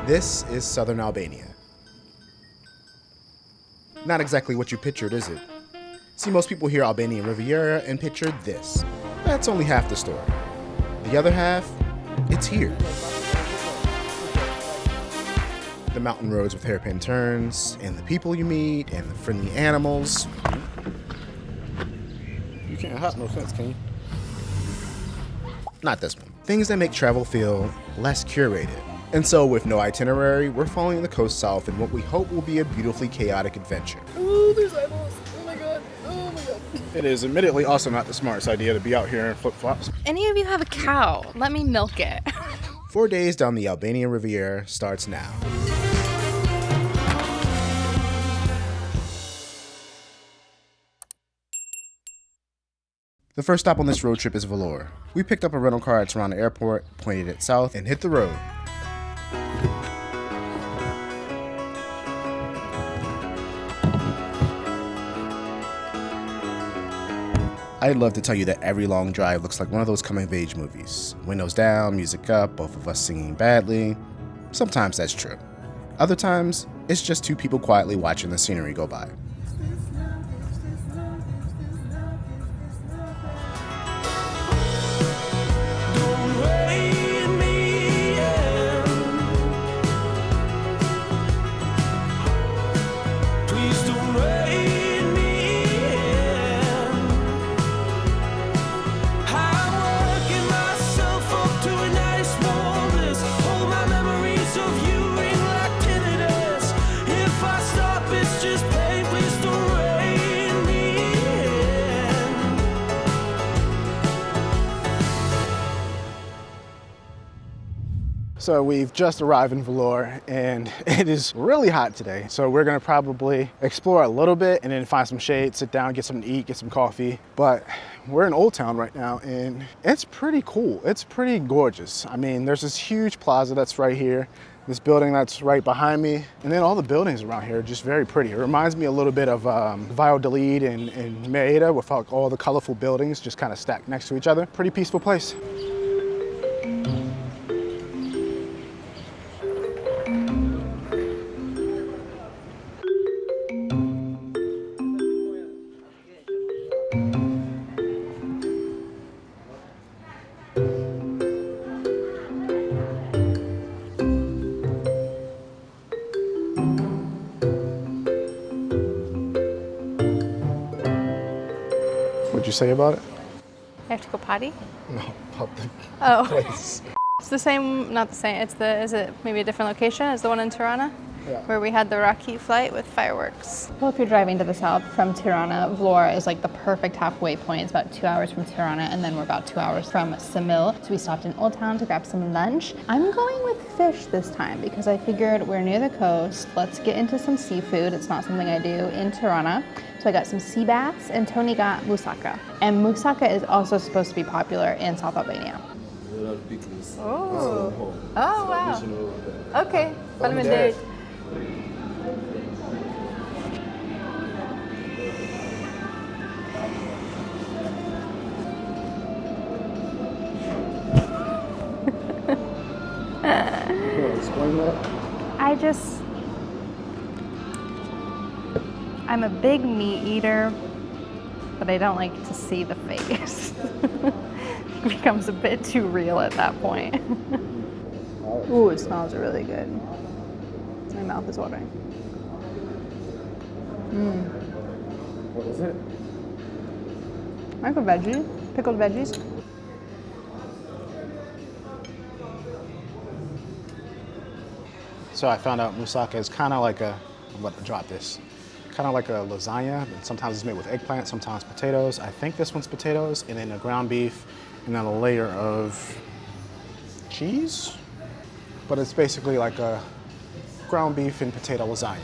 This is southern Albania. Not exactly what you pictured, is it? See, most people hear Albanian Riviera and picture this. That's only half the story. The other half, it's here. The mountain roads with hairpin turns, and the people you meet, and the friendly animals. You can't hop no fence, can you? Not this one. Things that make travel feel less curated. And so with no itinerary, we're following the coast south in what we hope will be a beautifully chaotic adventure. Ooh, there's eyeballs. Oh my god. Oh my god. It is admittedly also not the smartest idea to be out here in flip-flops. Any of you have a cow? Let me milk it. 4 days down the Albanian Riviera starts now. The first stop on this road trip is Vlorë. We picked up a rental car at Sarandë Airport, pointed it south, and hit the road. I'd love to tell you that every long drive looks like one of those coming-of-age movies. Windows down, music up, both of us singing badly. Sometimes that's true. Other times, it's just two people quietly watching the scenery go by. So we've just arrived in Vlorë and it is really hot today. So we're gonna probably explore a little bit and then find some shade, sit down, get something to eat, get some coffee. But we're in Old Town right now and it's pretty cool. It's pretty gorgeous. I mean, there's this huge plaza that's right here, this building that's right behind me, and then all the buildings around here are just very pretty. It reminds me a little bit of Valladolid and Merida with all the colorful buildings just kind of stacked next to each other. Pretty peaceful place. What'd you say about it? I have to go potty? No, about the place. It's the same, not the same. Is it maybe a different location as the one in Tirana? Yeah. Where we had the Raki flight with fireworks. Well, if you're driving to the south from Tirana, Vlorë is like the perfect halfway point. It's about 2 hours from Tirana, and then we're about 2 hours from Ksamil. So we stopped in Old Town to grab some lunch. I'm going with fish this time because I figured we're near the coast. Let's get into some seafood. It's not something I do in Tirana. So I got some sea bass, and Tony got moussaka. And moussaka is also supposed to be popular in South Albania. Oh, wow. Okay, Faleminderit. Explain that. I'm a big meat eater, but I don't like to see the face. It becomes a bit too real at that point. Ooh, it smells really good. My mouth is watering. What is it? Like a veggie, pickled veggies. So I found out moussaka is kind of like I'm about to drop this. Kind of like a lasagna, but sometimes it's made with eggplant, sometimes potatoes. I think this one's potatoes, and then a ground beef, and then a layer of cheese. But it's basically like a ground beef and potato lasagna.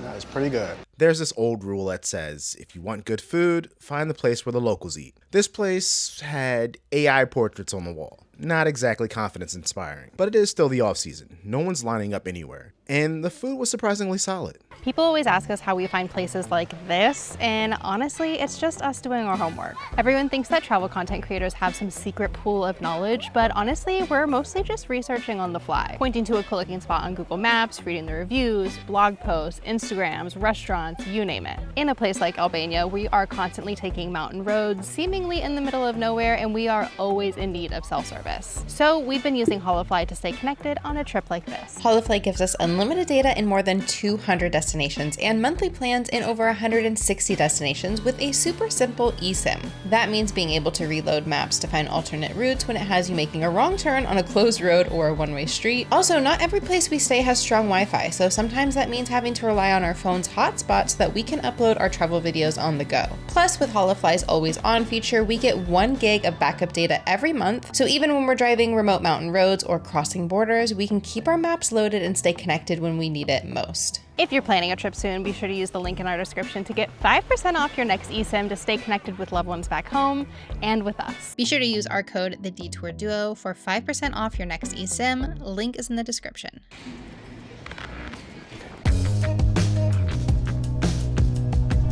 That is pretty good. There's this old rule that says, if you want good food, find the place where the locals eat. This place had AI portraits on the wall. Not exactly confidence inspiring, but it is still the off season. No one's lining up anywhere. And the food was surprisingly solid. People always ask us how we find places like this, and honestly, it's just us doing our homework. Everyone thinks that travel content creators have some secret pool of knowledge, but honestly, we're mostly just researching on the fly, pointing to a cool looking spot on Google Maps, reading the reviews, blog posts, Instagrams, restaurants, you name it. In a place like Albania, we are constantly taking mountain roads, seemingly in the middle of nowhere, and we are always in need of self-service. So we've been using Holofly to stay connected on a trip like this. Holofly gives us unlimited data in more than 200 destinations and monthly plans in over 160 destinations with a super simple eSIM. That means being able to reload maps to find alternate routes when it has you making a wrong turn on a closed road or a one-way street. Also, not every place we stay has strong Wi-Fi, so sometimes that means having to rely on our phone's hotspot so that we can upload our travel videos on the go. Plus, with Holofly's always on feature, we get 1 gig of backup data every month, so even when we're driving remote mountain roads or crossing borders, we can keep our maps loaded and stay connected when we need it most. If you're planning a trip soon, be sure to use the link in our description to get 5% off your next eSIM to stay connected with loved ones back home and with us. Be sure to use our code TheDetourDuo for 5% off your next eSIM. Link is in the description.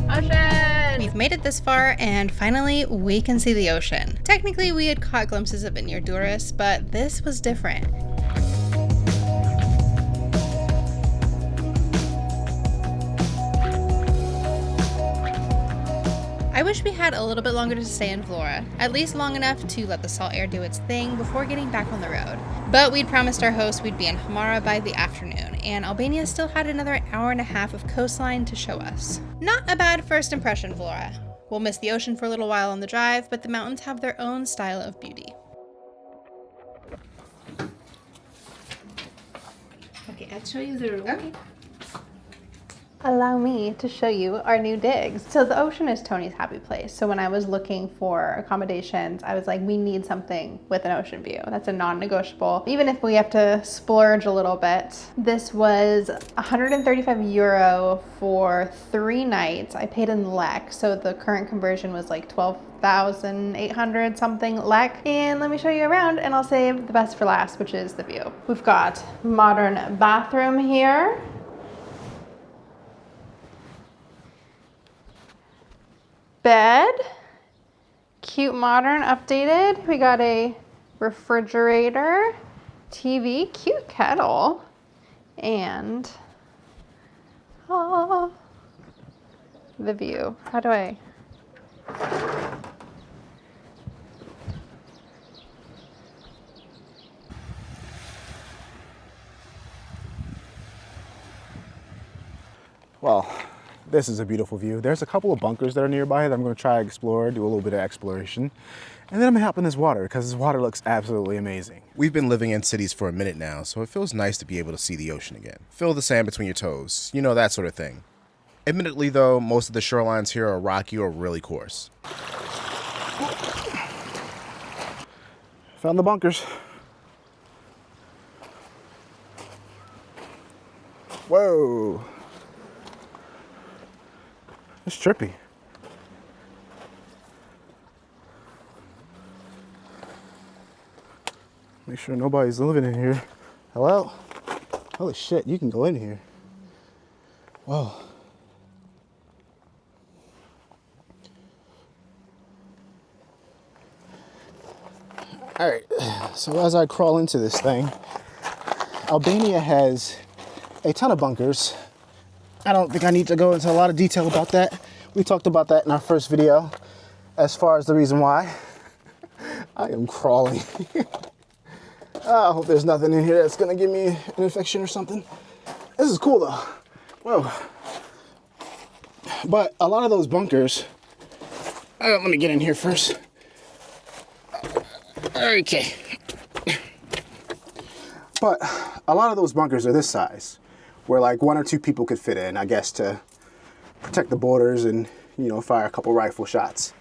Ocean! We've made it this far, and finally we can see the ocean. Technically, we had caught glimpses of it near Durrës, but this was different. I wish we had a little bit longer to stay in Vlorë, at least long enough to let the salt air do its thing before getting back on the road. But we'd promised our host we'd be in Himarë by the afternoon, and Albania still had another hour and a half of coastline to show us. Not a bad first impression, Vlorë. We'll miss the ocean for a little while on the drive, but the mountains have their own style of beauty. Okay, I'll show you the room. Okay. Allow me to show you our new digs. So the ocean is Tony's happy place. So when I was looking for accommodations, I was like, we need something with an ocean view. That's a non-negotiable. Even if we have to splurge a little bit. This was 135 euro for 3 nights. I paid in lek, so the current conversion was like 12,800 something lek. And let me show you around, and I'll save the best for last, which is the view. We've got modern bathroom here. Bed, cute, modern, updated. We got a refrigerator, TV, cute kettle, and the view. How do I? Well, this is a beautiful view. There's a couple of bunkers that are nearby that I'm going to try to explore, do a little bit of exploration. And then I'm going to hop in this water because this water looks absolutely amazing. We've been living in cities for a minute now, so it feels nice to be able to see the ocean again. Feel the sand between your toes, you know, that sort of thing. Admittedly though, most of the shorelines here are rocky or really coarse. Found the bunkers. Whoa. It's trippy. Make sure nobody's living in here. Hello? Holy shit, you can go in here. Whoa. All right, so as I crawl into this thing, Albania has a ton of bunkers. I don't think I need to go into a lot of detail about that. We talked about that in our first video as far as the reason why. I am crawling. I hope there's nothing in here that's gonna give me an infection or something. This is cool though. Whoa. But a lot of those bunkers, let me get in here first. Okay. But a lot of those bunkers are this size, where like 1 or 2 people could fit in, I guess, to protect the borders and, you know, fire a couple rifle shots.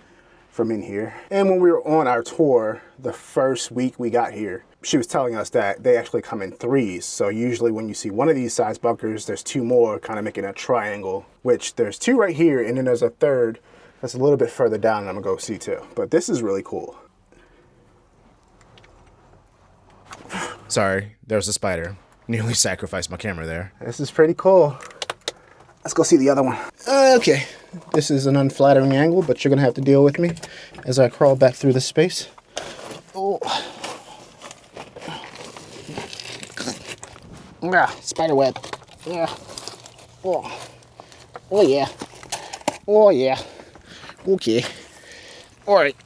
from in here. And when we were on our tour, the first week we got here, she was telling us that they actually come in threes. So usually when you see one of these size bunkers, there's two more kind of making a triangle, which there's two right here. And then there's a third that's a little bit further down and I'm gonna go see too. But this is really cool. Sorry, there's a spider. Nearly sacrificed my camera there. This is pretty cool. Let's go see the other one. Okay, this is an unflattering angle, but you're gonna have to deal with me as I crawl back through the space. Oh. Ah, spider web. Yeah. Oh. Oh yeah. Oh yeah. Okay. All right.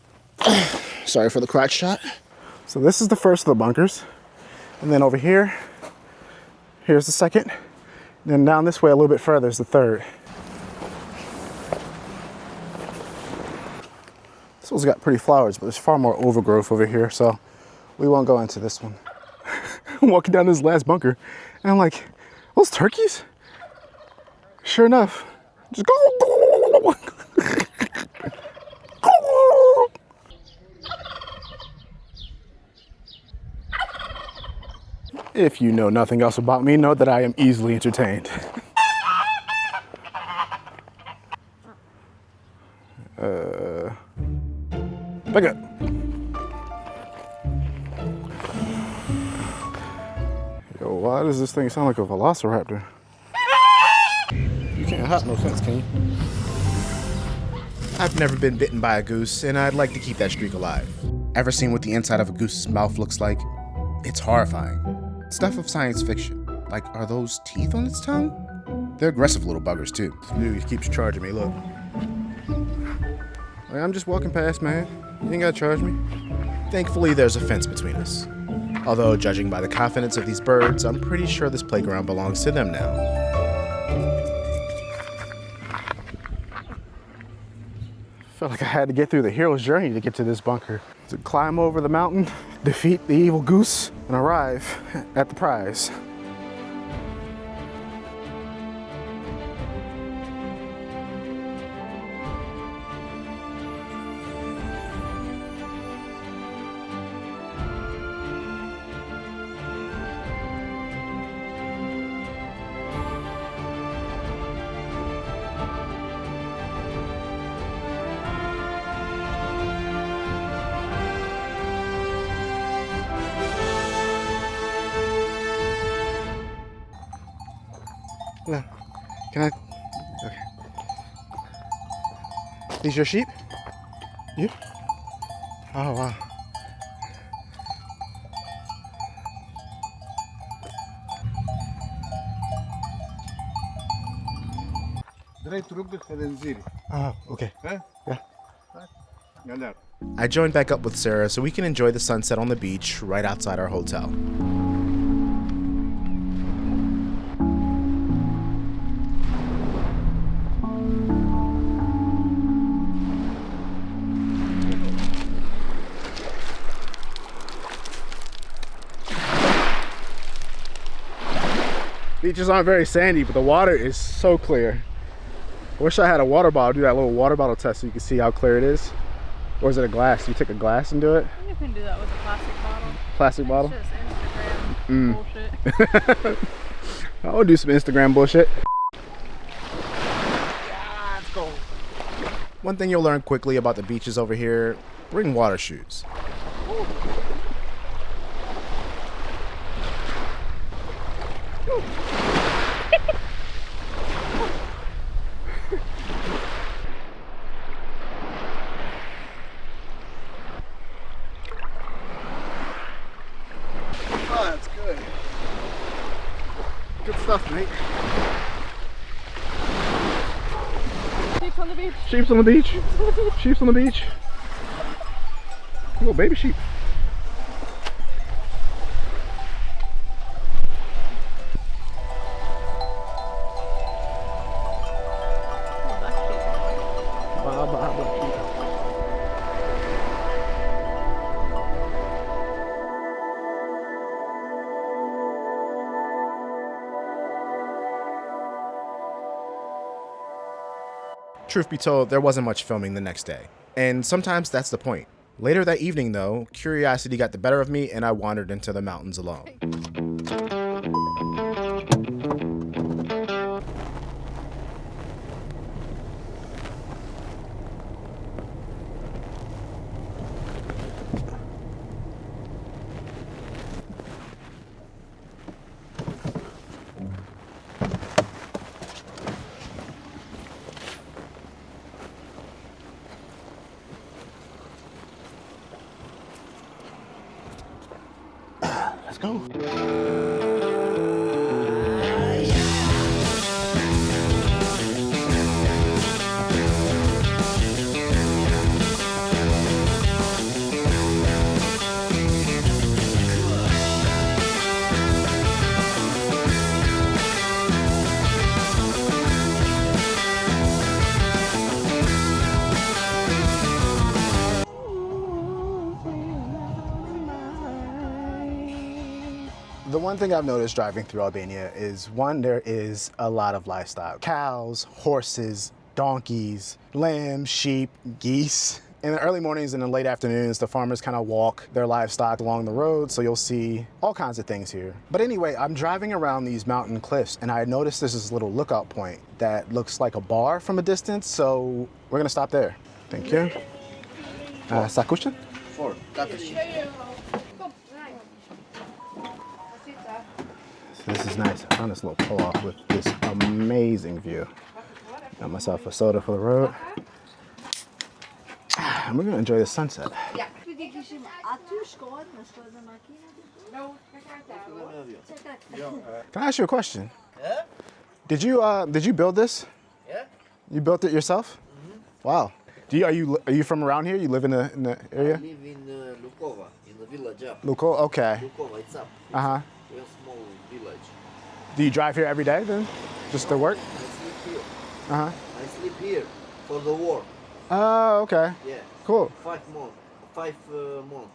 Sorry for the crotch shot. So this is the first of the bunkers. And then over here, here's the second. Then down this way a little bit further is the third. This one's got pretty flowers, but there's far more overgrowth over here, so we won't go into this one. I'm walking down this last bunker, and I'm like, those turkeys? Sure enough, just go. If you know nothing else about me, know that I am easily entertained. Back up. Yo, why does this thing sound like a velociraptor? You can't hop no fence, can you? I've never been bitten by a goose, and I'd like to keep that streak alive. Ever seen what the inside of a goose's mouth looks like? It's horrifying. Stuff of science fiction. Like, are those teeth on its tongue? They're aggressive little buggers, too. This dude keeps charging me, look. Like, I'm just walking past, man. You ain't gotta charge me. Thankfully, there's a fence between us. Although, judging by the confidence of these birds, I'm pretty sure this playground belongs to them now. Felt like I had to get through the hero's journey to get to this bunker. To climb over the mountain, defeat the evil goose, and arrive at the prize. No. Can I? Okay. These your sheep? You? Oh, wow. Oh, okay. Yeah. I joined back up with Sarah so we can enjoy the sunset on the beach right outside our hotel. Beaches aren't very sandy, but the water is so clear. I wish I had a water bottle, do that little water bottle test so you can see how clear it is. Or is it a glass? You take a glass and do it? You can do that with a plastic bottle. Plastic bottle? It's just Instagram bullshit. I would do some Instagram bullshit. One thing you'll learn quickly about the beaches over here, bring water shoes. Oh, that's good. Good stuff, mate. Sheep on the beach. Sheep's on the beach. Sheep's on the beach. Little baby sheep. Truth be told, there wasn't much filming the next day. And sometimes that's the point. Later that evening, though, curiosity got the better of me and I wandered into the mountains alone. Let's go. The one thing I've noticed driving through Albania is, one, there is a lot of livestock. Cows, horses, donkeys, lambs, sheep, geese. In the early mornings and the late afternoons, the farmers kind of walk their livestock along the road, so you'll see all kinds of things here. But anyway, I'm driving around these mountain cliffs and I noticed there's this little lookout point that looks like a bar from a distance, so we're gonna stop there. Thank you. Sakushin? Four. This is nice. I found this little pull-off with this amazing view. Got myself a soda for the road. And we're gonna enjoy the sunset. Can I ask you a question? Yeah? Did you build this? Yeah? You built it yourself? Mm-hmm. Wow. Are you from around here? You live in the area? I live in Lukova, in the village up. Luko? Okay. Lukova, it's up. Uh-huh. We're a small village. Do you drive here every day then? Just to work? I sleep here. Uh-huh. I sleep here for the war. Oh, okay. Yeah. Cool. 5 months. 5 months.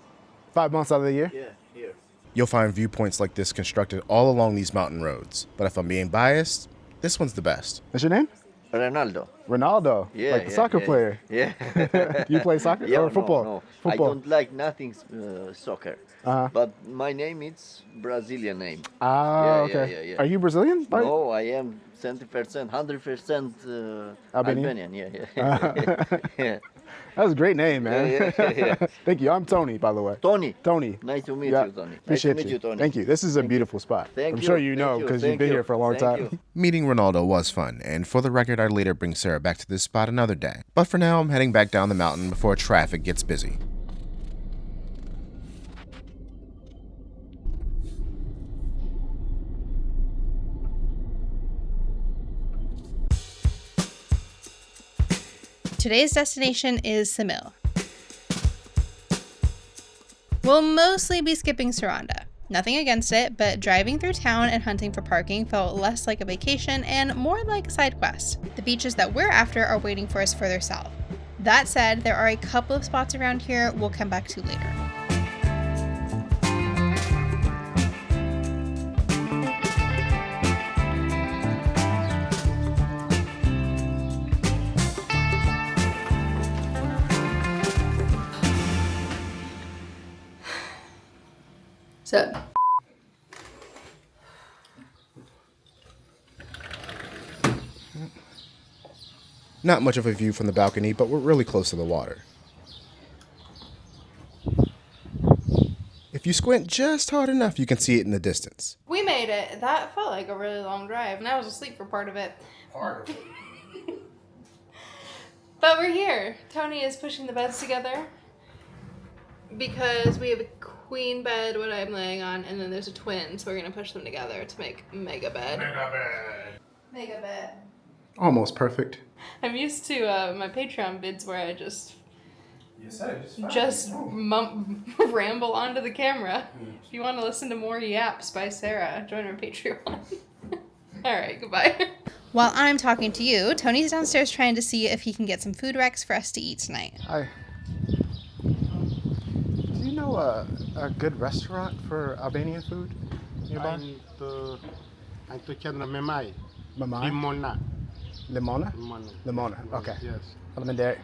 5 months out of the year? Yeah, here. You'll find viewpoints like this constructed all along these mountain roads. But if I'm being biased, this one's the best. What's your name? Ronaldo. Ronaldo. Yeah, like the soccer player. Yeah. You play soccer or football? No. Football. I don't like nothing soccer. Uh-huh. But my name is Brazilian name. Ah, Yeah, okay. Are you Brazilian? No, I am 70%, 100% Albanian? Yeah. Yeah. That was a great name, man. Yeah. Thank you. I'm Tony, by the way. Tony. Tony. Nice to meet Yeah. you, Tony. Appreciate nice to meet you, Tony. Thank you. This is a beautiful spot. Thank I'm you. sure you Thank know you. because Thank you've been you. here for a long Thank time. you. Meeting Ronaldo was fun, and for the record, I'd later bring Sarah back to this spot another day. But for now, I'm heading back down the mountain before traffic gets busy. Today's destination is Ksamil. We'll mostly be skipping Sarandë. Nothing against it, but driving through town and hunting for parking felt less like a vacation and more like a side quest. The beaches that we're after are waiting for us further south. That said, there are a couple of spots around here we'll come back to later. So, Not much of a view from the balcony, but we're really close to the water. If you squint just hard enough, you can see it in the distance. We made it. That felt like a really long drive, and I was asleep for part of it. But we're here. Tony is pushing the beds together because we have a queen bed, what I'm laying on, and then there's a twin, so we're gonna push them together to make mega bed. Mega bed. Almost perfect. I'm used to my Patreon vids where I just ramble onto the camera. If you want to listen to more yaps by Sarah, join our Patreon. All right, goodbye. while I'm talking to you, Tony's downstairs trying to see if he can get some food recs for us to eat tonight. Hi. Do you know a good restaurant for Albanian food nearby? I'm to Kendra Memai. Mamai? Limona. Limona? Limona. Limona, okay. Yes. Faleminderit.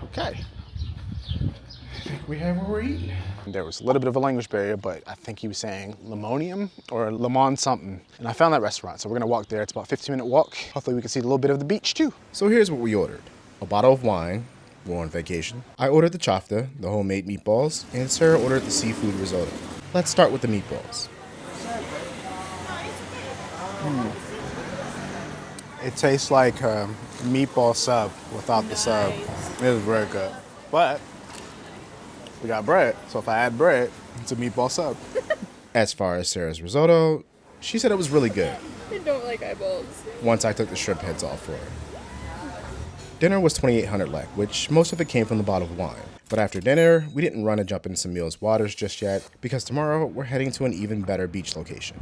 Okay. I think we have what we're eating. There was a little bit of a language barrier, but I think he was saying Lemonium or Lemon something. And I found that restaurant, so we're gonna walk there. It's about a 15-minute walk. Hopefully we can see a little bit of the beach too. So here's what we ordered. A bottle of wine. We're on vacation. I ordered the chafta, the homemade meatballs, and Sarah ordered the seafood risotto. Let's start with the meatballs. It tastes like a meatball sub without the sub. It is very good. But we got bread, so if I add bread, it's a meatball sub. As far as Sarah's risotto, she said it was really good. I don't like eyeballs. Once I took the shrimp heads off for her. Dinner was 2,800 lek, which most of it came from the bottle of wine. But after dinner, we didn't run and jump in Samil's waters just yet, because tomorrow we're heading to an even better beach location.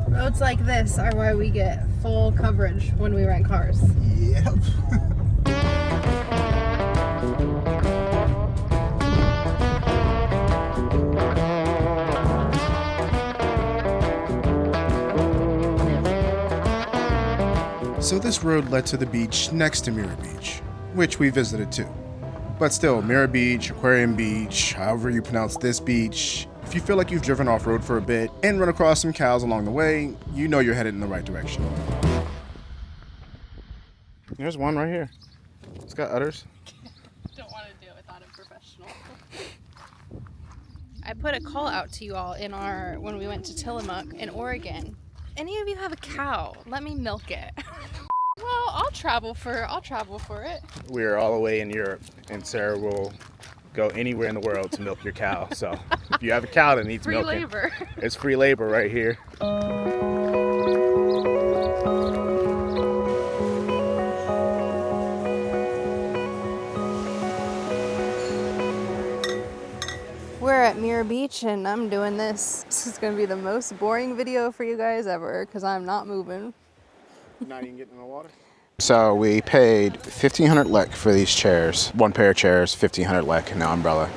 Roads like this are why we get full coverage when we rent cars. Yep. So this road led to the beach next to Mirror Beach, which we visited too. But still, Mirror Beach, Aquarium Beach, however you pronounce this beach, if you feel like you've driven off-road for a bit and run across some cows along the way, you know you're headed in the right direction. There's one right here. It's got udders. Don't want to do it without a professional. I put a call out to you all when we went to Tillamook in Oregon. Any of you have a cow? Let me milk it. Well, I'll travel for it. We are all the way in Europe, and Sarah will go anywhere in the world to milk your cow. So if you have a cow that needs Free milking, labor. it's free labor right here. We're at Mirror Beach and I'm doing this. This is gonna be the most boring video for you guys ever because I'm not moving. Not even getting in the water. So we paid 1,500 lek for these chairs. One pair of chairs, 1,500 lek, and an umbrella.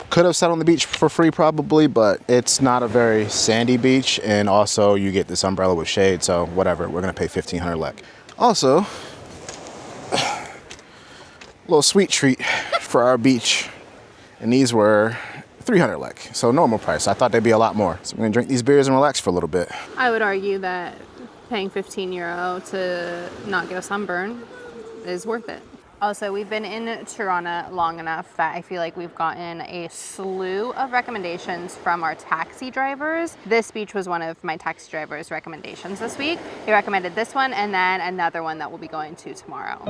Could have sat on the beach for free probably, but it's not a very sandy beach, and also you get this umbrella with shade, so whatever, we're gonna pay 1,500 lek. Also, a little sweet treat for our beach, and these were 300 lek, so normal price. I thought they'd be a lot more. So we're gonna drink these beers and relax for a little bit. I would argue that paying €15 to not get a sunburn is worth it. Also, we've been in Tirana long enough that I feel like we've gotten a slew of recommendations from our taxi drivers. This beach was one of my taxi drivers' recommendations this week. He recommended this one and then another one that we'll be going to tomorrow.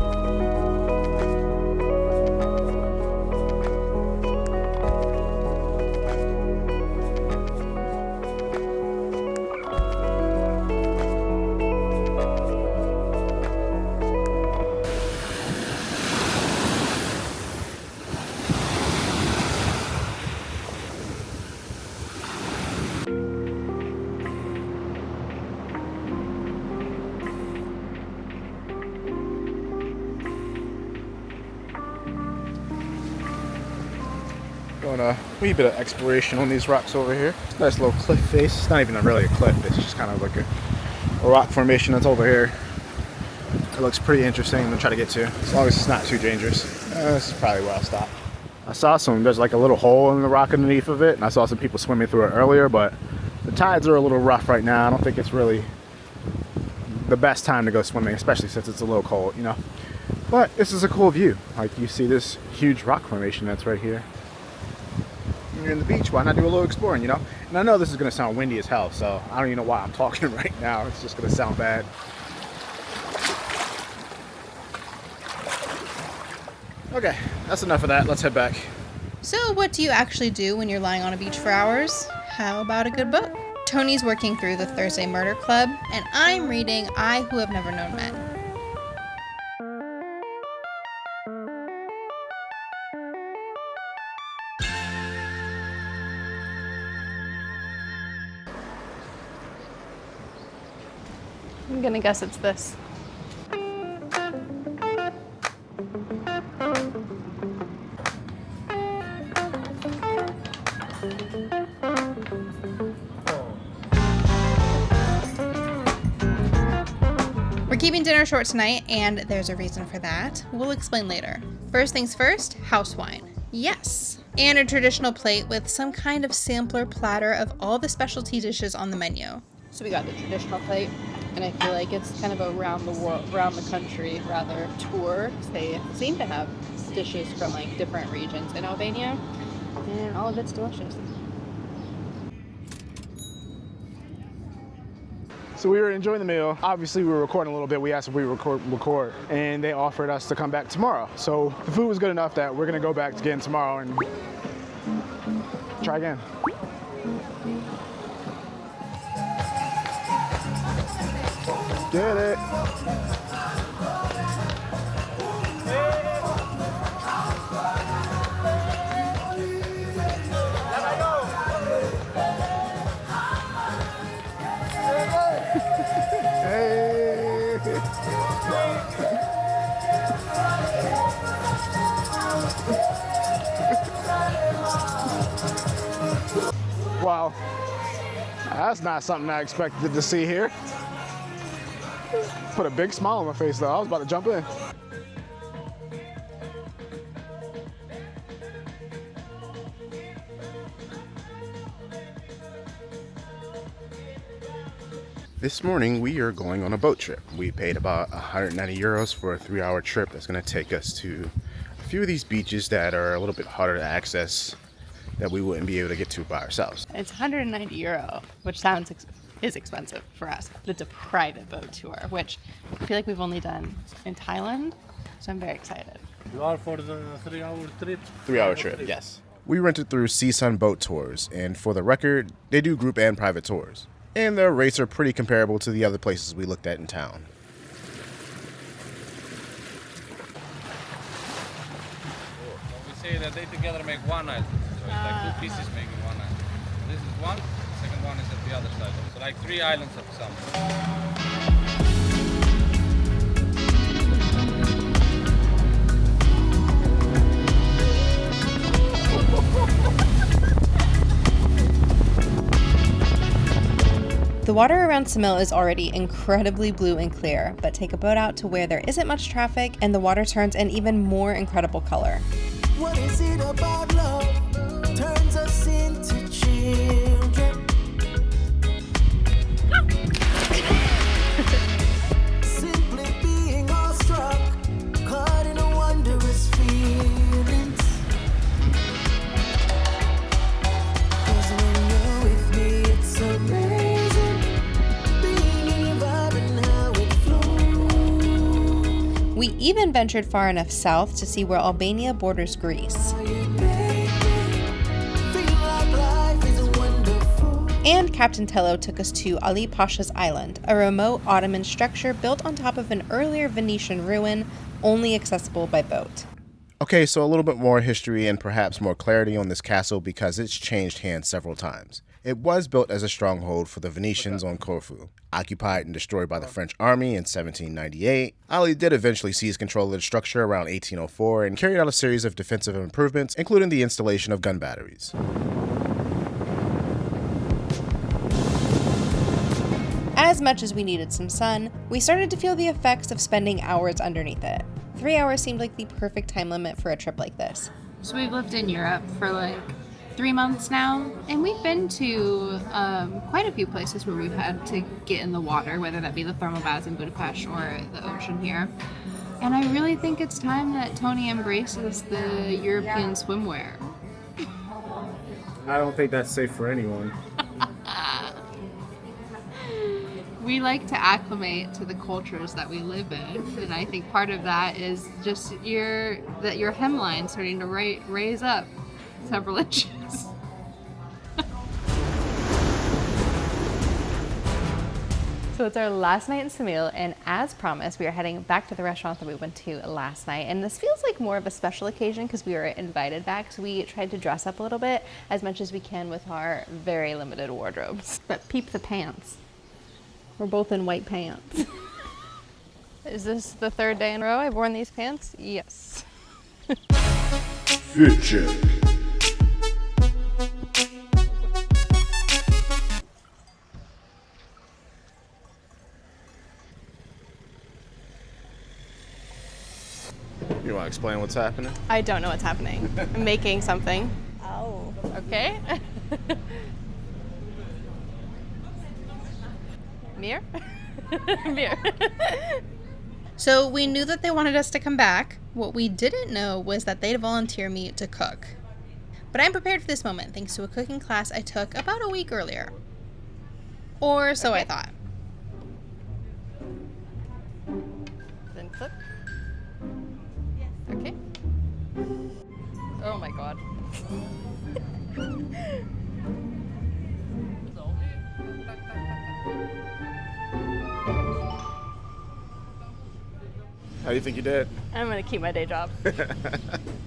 Doing a wee bit of exploration on these rocks over here. Nice little cliff face. It's not even really a cliff, it's just kind of like a rock formation that's over here. It looks pretty interesting to try to get to, as long as it's not too dangerous. This is probably where I'll stop. I saw there's like a little hole in the rock underneath of it, and I saw some people swimming through it earlier, but the tides are a little rough right now. I don't think it's really the best time to go swimming, especially since it's a little cold, you know. But this is a cool view. Like, you see this huge rock formation that's right here. You're in the beach, why not do a little exploring, you know? And I know this is gonna sound windy as hell, so I don't even know why I'm talking right now. It's just gonna sound bad. Okay, that's enough of that. Let's head back. So what do you actually do when you're lying on a beach for hours? How about a good book? Tony's working through the Thursday Murder Club, and I'm reading I Who Have Never Known Men. I'm gonna guess it's this. We're keeping dinner short tonight, and there's a reason for that. We'll explain later. First things first, house wine. Yes. And a traditional plate with some kind of sampler platter of all the specialty dishes on the menu. So we got the traditional plate, and I feel like it's kind of a around the country rather tour. They seem to have dishes from like different regions in Albania, and all of it's delicious. So we were enjoying the meal. Obviously, we were recording a little bit. We asked if we record, and they offered us to come back tomorrow. So the food was good enough that we're gonna go back again tomorrow and try again. Get it. Wow, that's not something I expected to see here. Put a big smile on my face though. I was about to jump in. This morning we are going on a boat trip. We paid about 190 euros for a 3-hour trip that's going to take us to a few of these beaches that are a little bit harder to access, that we wouldn't be able to get to by ourselves. It's 190 euro, which is expensive for us. It's a private boat tour, which I feel like we've only done in Thailand, so I'm very excited. You are for the 3-hour trip? 3-hour trip, yes. We rented through Seasun Boat Tours, and for the record, they do group and private tours. And their rates are pretty comparable to the other places we looked at in town. We say that they together make one island, so it's like 2 pieces making one island. This is one, the second one is at the other side. So like 3 islands of Ksamil. The water around Ksamil is already incredibly blue and clear, but take a boat out to where there isn't much traffic and the water turns an even more incredible color. What is it about love turns us into children? Simply being awestruck, caught in a wondrous feelings. 'Cause when you're with me, it's amazing. We even ventured far enough south to see where Albania borders Greece. And Captain Tello took us to Ali Pasha's Island, a remote Ottoman structure built on top of an earlier Venetian ruin, only accessible by boat. Okay, so a little bit more history and perhaps more clarity on this castle because it's changed hands several times. It was built as a stronghold for the Venetians on Corfu. Occupied and destroyed by the French army in 1798, Ali did eventually seize control of the structure around 1804 and carried out a series of defensive improvements, including the installation of gun batteries. As much as we needed some sun, we started to feel the effects of spending hours underneath it. 3 hours seemed like the perfect time limit for a trip like this. So we've lived in Europe for like 3 months now, and we've been to quite a few places where we've had to get in the water, whether that be the thermal baths in Budapest or the ocean here. And I really think it's time that Tony embraces the European swimwear. I don't think that's safe for anyone. We like to acclimate to the cultures that we live in, and I think part of that is just your hemline starting to raise up several inches. So it's our last night in Ksamil, and as promised, we are heading back to the restaurant that we went to last night. And this feels like more of a special occasion because we were invited back, so we tried to dress up a little bit as much as we can with our very limited wardrobes. But peep the pants. We're both in white pants. Is this the 3rd day in a row I've worn these pants? Yes. Fit check. explain what's happening? I don't know what's happening. I'm making something. Oh. Okay. Mir? Mir. So we knew that they wanted us to come back. What we didn't know was that they'd volunteer me to cook. But I'm prepared for this moment thanks to a cooking class I took about a week earlier. Or so I thought. Then clip. Okay. Oh my god. How do you think you did? I'm gonna keep my day job.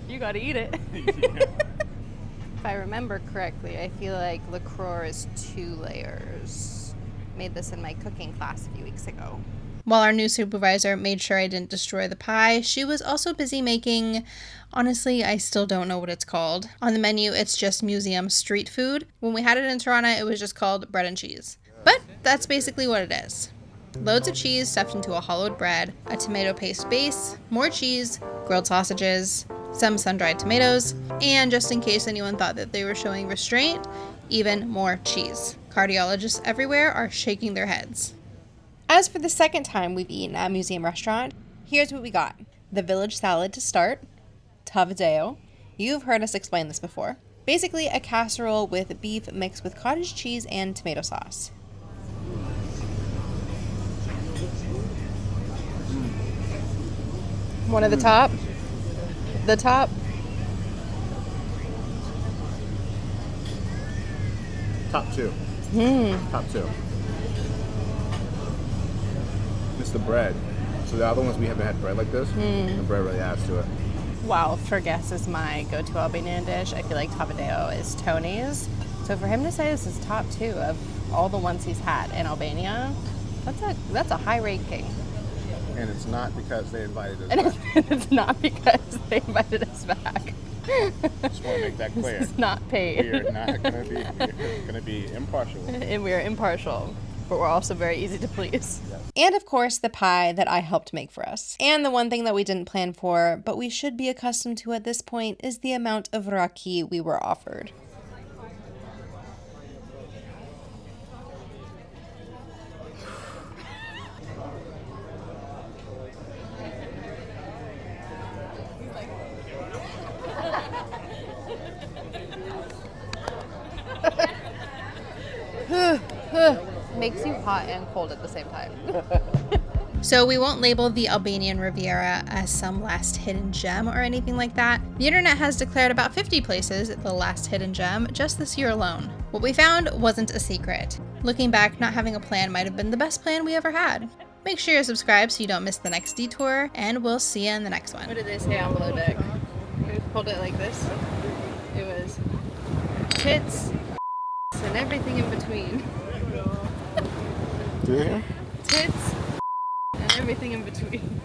You gotta eat it. If I remember correctly, I feel like LaCroix is 2 layers. Made this in my cooking class a few weeks ago. While our new supervisor made sure I didn't destroy the pie, she was also busy making, honestly, I still don't know what it's called. On the menu, it's just museum street food. When we had it in Toronto, it was just called bread and cheese. But that's basically what it is. Loads of cheese stuffed into a hollowed bread, a tomato paste base, more cheese, grilled sausages, some sun-dried tomatoes, and just in case anyone thought that they were showing restraint, even more cheese. Cardiologists everywhere are shaking their heads. As for the second time we've eaten at a museum restaurant, here's what we got. The village salad to start, tavadeo. You've heard us explain this before. Basically a casserole with beef mixed with cottage cheese and tomato sauce. One at the top. The top. Top 2. Top 2. It's the bread. So the other ones we haven't had bread like this. The bread really adds to it. Wow, for guests is my go-to Albanian dish. I feel like tavadeo is Tony's. So for him to say this is top 2 of all the ones he's had in Albania, that's a high ranking. And it's not because they invited us back. And it's not because they invited us back. Just want to make that clear. It's not paid. We're not going to be. We're going to be impartial. And we're impartial, but we're also very easy to please. Yes. And of course, the pie that I helped make for us. And the one thing that we didn't plan for, but we should be accustomed to at this point, is the amount of raki we were offered. Makes you hot and cold at the same time. So we won't label the Albanian Riviera as some last hidden gem or anything like that. The internet has declared about 50 places the last hidden gem just this year alone. What we found wasn't a secret. Looking back, not having a plan might have been the best plan we ever had. Make sure you're subscribed so you don't miss the next detour, and we'll see you in the next one. What did they say on below deck? We pulled it like this. It was tits and everything in between. Do you hear? Tits and everything in between.